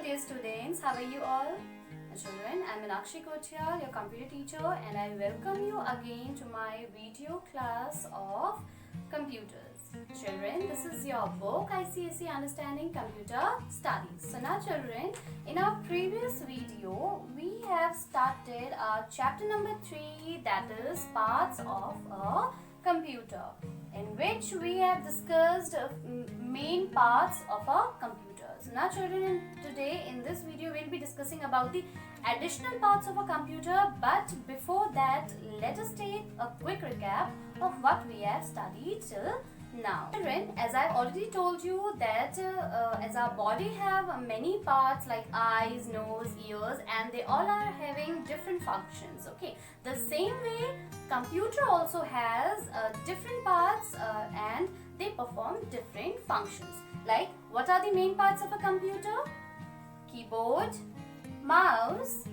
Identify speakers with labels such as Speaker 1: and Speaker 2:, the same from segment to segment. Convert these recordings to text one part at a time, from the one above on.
Speaker 1: dear students, how are you all? Children, I'm Meenakshi Kochiyal, your computer teacher, and I welcome you again to my video class of computers. Children, this is your book ICSE Understanding Computer Studies. So now children, in our previous video, we have started our chapter number 3, that is parts of a computer, in which we have discussed main parts of a computer. So now children, today in this video we'll be discussing about the additional parts of a computer, but before that let us take a quick recap of what we have studied till now. Children, as I've already told you that as our body have many parts like eyes, nose, ears, and they all are having different functions. Okay, the same way computer also has different parts and they perform different functions. Like, what are the main parts of a computer? Keyboard, mouse,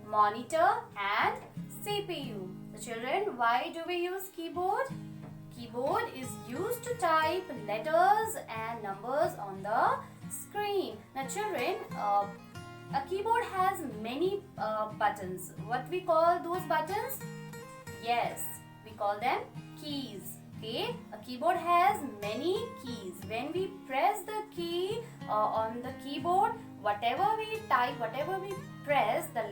Speaker 1: monitor and CPU. So children, why do we use keyboard? Keyboard is used to type letters and numbers on the screen. Now children, a keyboard has many buttons. What we call those buttons? Yes, we call them keys. Okay, a keyboard has many keys. When we press the key on the keyboard, whatever we type, whatever we press, the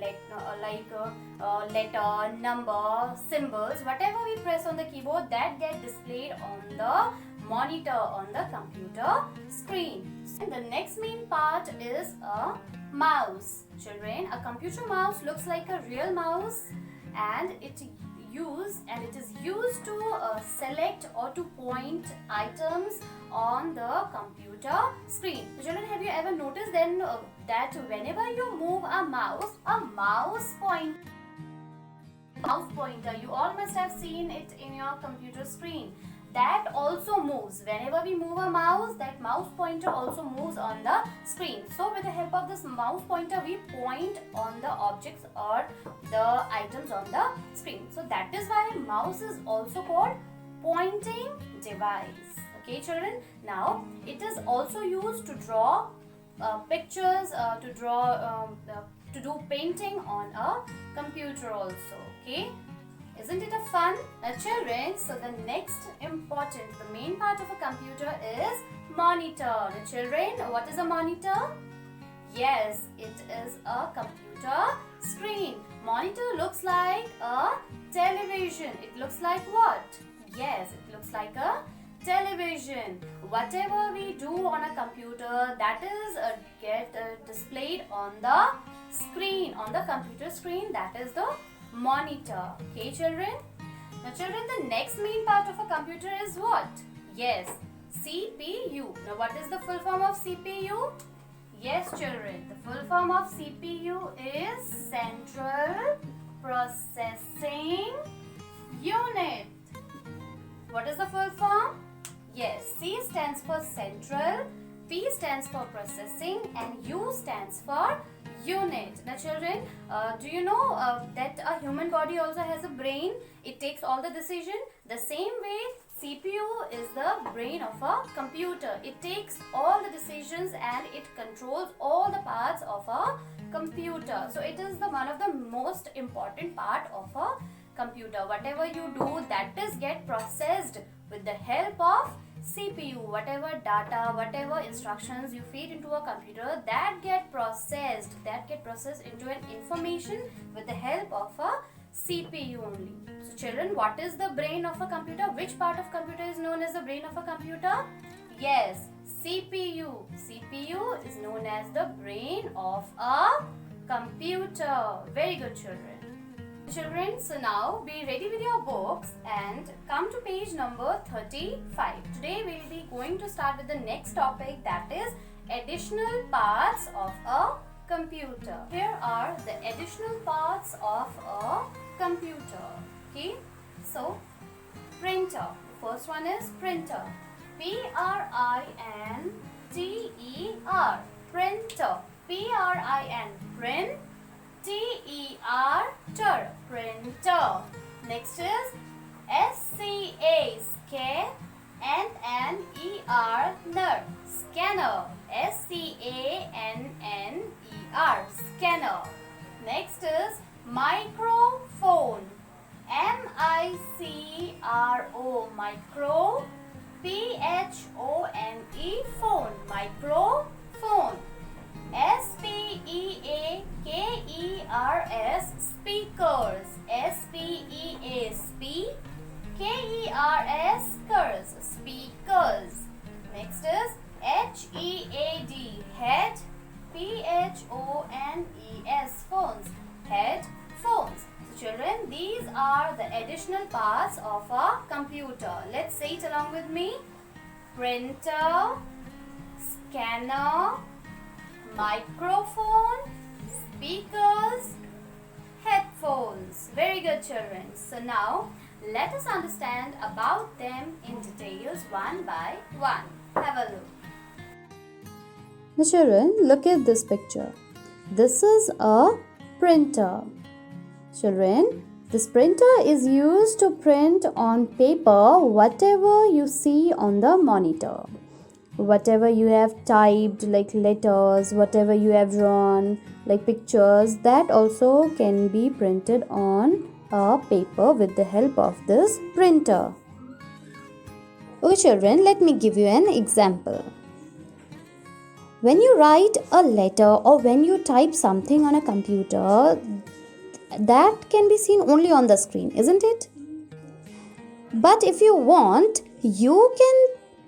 Speaker 1: letter, number, symbols, whatever we press on the keyboard, that get displayed on the monitor, on the computer screen. And the next main part is a mouse. Children, a computer mouse looks like a real mouse, and it is used to select or to point items on the computer screen. So children, have you ever noticed then that whenever you move a mouse pointer, you all must have seen it in your computer screen, that also moves. Whenever we move a mouse, that mouse pointer also moves on the screen. So with the help of this mouse pointer, we point on the objects or the items on the screen. So that is why mouse is also called pointing device. Okay children, now it is also used to draw pictures, to do painting on a computer also. Okay, isn't it a fun? Now children, so the next important, the main part of a computer is monitor. Now children, what is a monitor? Yes, it is a computer screen. Monitor looks like a television. It looks like what? Yes, it looks like a television. Whatever we do on a computer, that is get displayed on the screen, on the computer screen, that is the monitor. Okay children, now children, the next main part of a computer is what? Yes, CPU. Now what is the full form of CPU? Yes children, the full form of CPU is Central Processing Unit. What is the full form? Yes, C stands for central, P stands for processing, and U stands for unit. Now children, do you know that a human body also has a brain? It takes all the decision. The same way CPU is the brain of a computer. It takes all the decisions and it controls all the parts of a computer. So it is the one of the most important part of a computer. Whatever you do, that is get processed with the help of CPU. Whatever data, whatever instructions you feed into a computer, that get processed into an information with the help of a CPU only. So children, what is the brain of a computer? Which part of computer is known as the brain of a computer? Yes, CPU. CPU is known as the brain of a computer. Very good children. Children, so now be ready with your books and come to page number 35. Today we will be going to start with the next topic, that is additional parts of a computer. Here are the additional parts of a computer. Okay, so printer. The first one is printer. P-R-I-N-T-E-R. Printer. P-R-I-N. Print. T-E-R-ter. Printer. Next is S-C-A. Scare. N-N-E-R. Ner. Scanner. S-C-A-N-N-E R, scanner. Next is microphone. M-I-C-R-O, micro. P-H-O-N-E, phone, microphone. S-P-E-A-K-E-R-S, speakers. S-P-E-A, speak. K-E-R-S, kers, speakers. Next is H-E-A-D, head. P-H-O-N-E-S, phones, headphones. So children, these are the additional parts of a computer. Let's say it along with me. Printer, scanner, microphone, speakers, headphones. Very good, children. So now let us understand about them in details one by one. Have a look.
Speaker 2: Now children, look at this picture. This is a printer. Children, this printer is used to print on paper whatever you see on the monitor. Whatever you have typed like letters, whatever you have drawn like pictures, that also can be printed on a paper with the help of this printer. Okay children, let me give you an example. When you write a letter or when you type something on a computer, that can be seen only on the screen, isn't it? But if you want, you can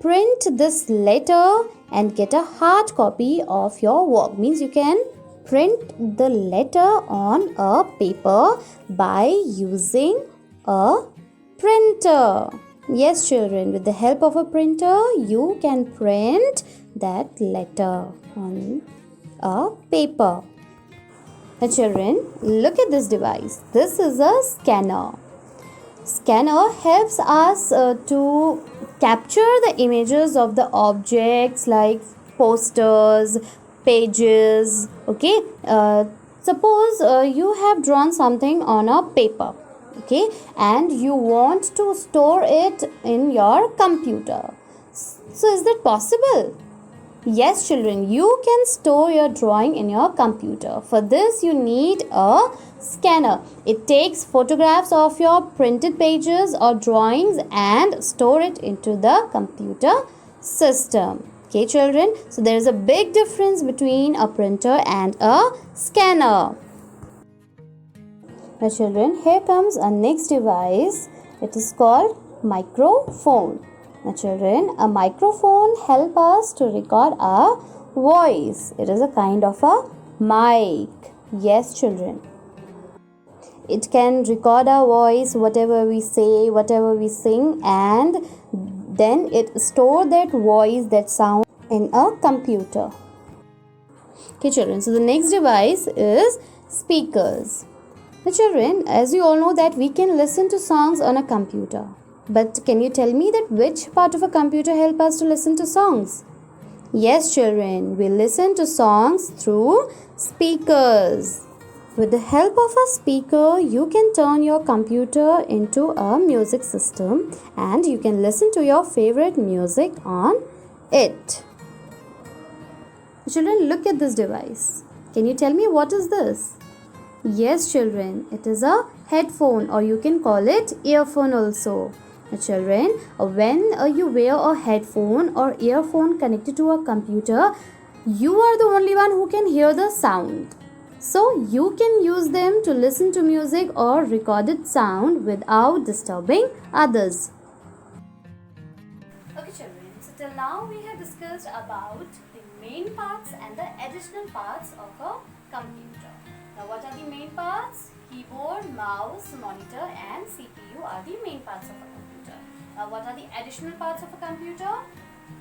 Speaker 2: print this letter and get a hard copy of your work. Means you can print the letter on a paper by using a printer. Yes children, with the help of a printer, you can print that letter on a paper. Now children, look at this device. This is a scanner. Scanner helps us to capture the images of the objects like posters, pages. Okay, suppose you have drawn something on a paper, okay, and you want to store it in your computer. So is that possible? Yes children, you can store your drawing in your computer. For this you need a scanner. It takes photographs of your printed pages or drawings and store it into the computer system. Okay children, so there is a big difference between a printer and a scanner. Now children, here comes our next device. It is called microphone. Now children, a microphone helps us to record our voice. It is a kind of a mic. Yes children. It can record our voice, whatever we say, whatever we sing, and then it stores that voice, that sound in a computer. Okay children, so the next device is speakers. Now children, as you all know that we can listen to songs on a computer. But can you tell me that which part of a computer help us to listen to songs? Yes children, we listen to songs through speakers. With the help of a speaker, you can turn your computer into a music system and you can listen to your favorite music on it. Children, look at this device. Can you tell me what is this? Yes children, it is a headphone, or you can call it earphone also. Children, when you wear a headphone or earphone connected to a computer, you are the only one who can hear the sound. So you can use them to listen to music or recorded sound without disturbing others.
Speaker 1: Okay children, so till now we have discussed about the main parts and the additional parts of a computer. Now what are the main parts? Keyboard, mouse, monitor and CPU are the main parts of a computer. Now what are the additional parts of a computer?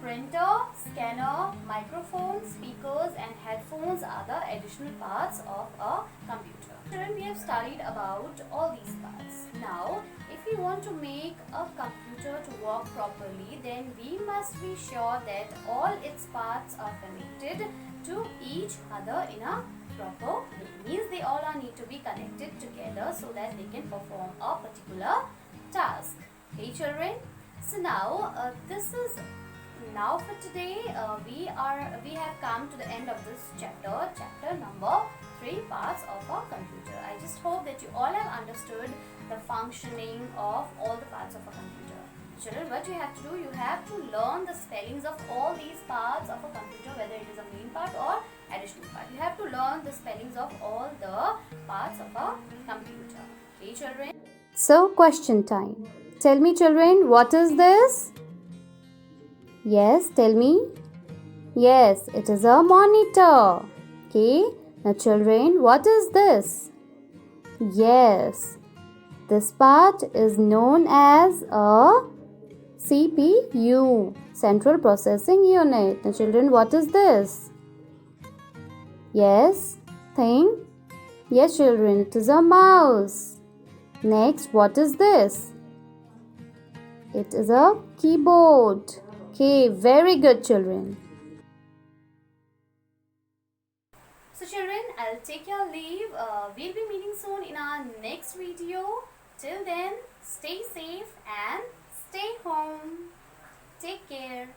Speaker 1: Printer, scanner, microphone, speakers and headphones are the additional parts of a computer. Children, we have studied about all these parts. Now if we want to make a computer to work properly, then we must be sure that all its parts are connected to each other in a proper way. Means they all need to be connected together so that they can perform a particular task. Okay children, so now this is now for today, we have come to the end of this chapter number 3, parts of a computer. I just hope that you all have understood the functioning of all the parts of a computer. Children, what you have to do, you have to learn the spellings of all these parts of a computer, whether it is a main part or additional part. You have to learn the spellings of all the parts of a computer. Okay, children?
Speaker 2: So, question time. Tell me, children, what is this? Yes, tell me. Yes, it is a monitor. Okay, now children, what is this? Yes, this part is known as a CPU, Central Processing Unit. Now children, what is this? Yes, think. Yes, children, it is a mouse. Next, what is this? It is a keyboard. Okay, very good, children.
Speaker 1: So children, I'll take your leave. We'll be meeting soon in our next video. Till then, stay safe and stay home. Take care.